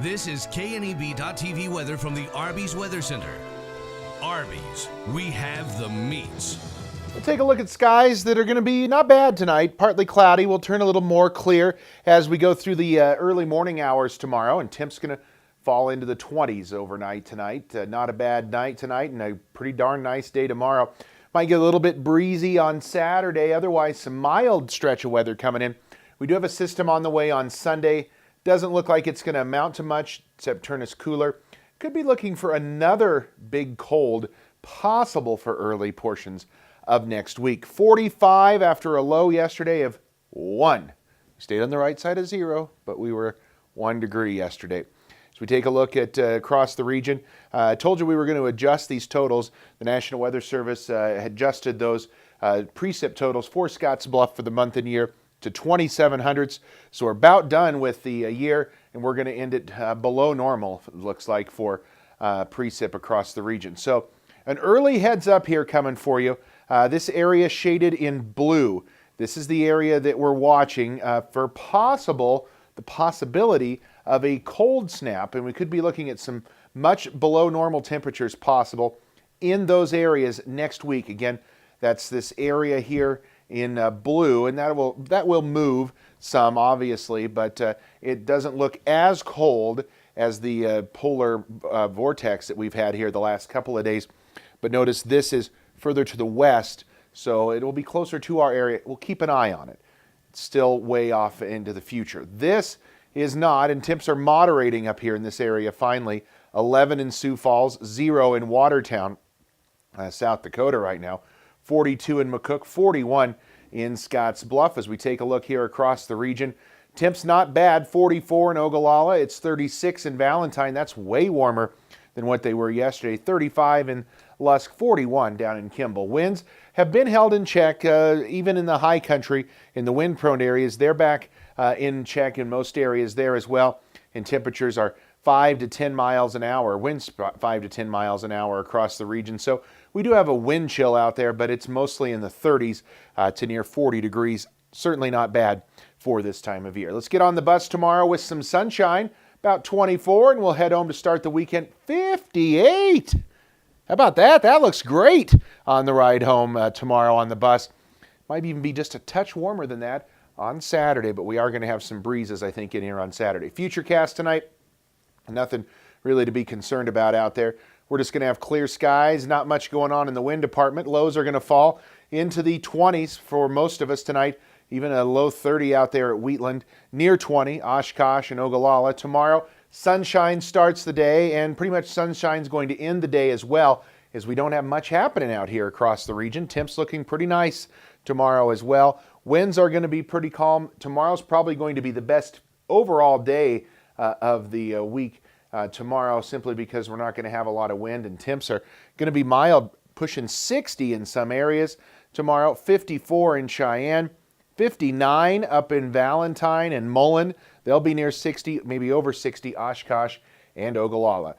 This is KNEB.TV weather from the Arby's Weather Center. Arby's, we have the meats. We'll take a look at skies that are going to be not bad tonight. Partly cloudy. We'll turn a little more clear as we go through the early morning hours tomorrow, and temps going to fall into the 20s overnight tonight. Not a bad night tonight and a pretty darn nice day tomorrow. Might get a little bit breezy on Saturday. Otherwise, some mild stretch of weather coming in. We do have a system on the way on Sunday. Doesn't look like it's going to amount to much except turn us cooler. Could be looking for another big cold possible for early portions of next week. 45 after a low yesterday of 1. We stayed on the right side of 0, but we were 1 degree yesterday. As we take a look at across the region, I told you we were going to adjust these totals. The National Weather Service had adjusted those precip totals for Scottsbluff for the month and year to 2,700s. So we're about done with the year, and we're going to end it below normal, it looks like, for precip across the region. So an early heads up here coming for you. This area shaded in blue. This is the area that we're watching for the possibility of a cold snap, and we could be looking at some much below normal temperatures possible in those areas next week. Again, that's this area here in blue, and that will move some, obviously, but it doesn't look as cold as the polar vortex that we've had here the last couple of days. But notice this is further to the west, so it will be closer to our area. We'll keep an eye on it. It's still way off into the future. This is not, and temps are moderating up here in this area finally. 11 in Sioux Falls, 0 in Watertown, South Dakota right now. 42 in McCook, 41 in Scottsbluff. As we take a look here across the region, temps not bad. 44 in Ogallala. It's 36 in Valentine. That's way warmer than what they were yesterday. 35 in Lusk, 41 down in Kimball. Winds have been held in check, even in the high country, in the wind-prone areas. They're back in check in most areas there as well. And temperatures are 5 to 10 miles an hour. Winds 5 to 10 miles an hour across the region. So we do have a wind chill out there, but it's mostly in the 30s to near 40 degrees. Certainly not bad for this time of year. Let's get on the bus tomorrow with some sunshine, about 24, and we'll head home to start the weekend. 58! How about that? That looks great on the ride home tomorrow on the bus. Might even be just a touch warmer than that on Saturday, but we are going to have some breezes, I think, in here on Saturday. Futurecast tonight, nothing really to be concerned about out there. We're just going to have clear skies, not much going on in the wind department. Lows are going to fall into the 20s for most of us tonight, even a low 30 out there at Wheatland, near 20, Oshkosh and Ogallala. Tomorrow, sunshine starts the day, and pretty much sunshine's going to end the day as well, as we don't have much happening out here across the region. Temps looking pretty nice tomorrow as well. Winds are going to be pretty calm. Tomorrow's probably going to be the best overall day of the week tomorrow, simply because we're not going to have a lot of wind, and temps are going to be mild, pushing 60 in some areas tomorrow. 54 in Cheyenne, 59 up in Valentine and Mullen. They'll be near 60, maybe over 60, Oshkosh and Ogallala.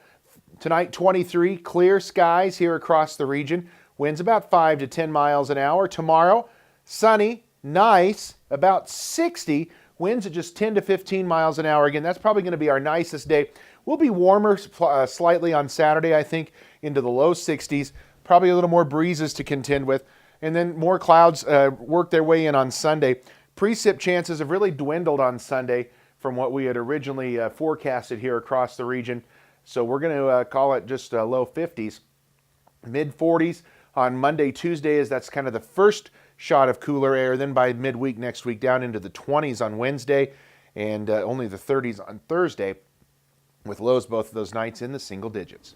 Tonight, 23, clear skies here across the region. Winds about 5 to 10 miles an hour. Tomorrow, sunny, nice, about 60. Winds at just 10 to 15 miles an hour. Again, that's probably going to be our nicest day. We'll be warmer slightly on Saturday, I think, into the low 60s. Probably a little more breezes to contend with. And then more clouds work their way in on Sunday. Precip chances have really dwindled on Sunday from what we had originally forecasted here across the region. So we're going to call it just low 50s. Mid 40s on Monday, Tuesday, as that's kind of the first shot of cooler air. Then by midweek next week, down into the 20s on Wednesday, and only the 30s on Thursday, with lows both of those nights in the single digits.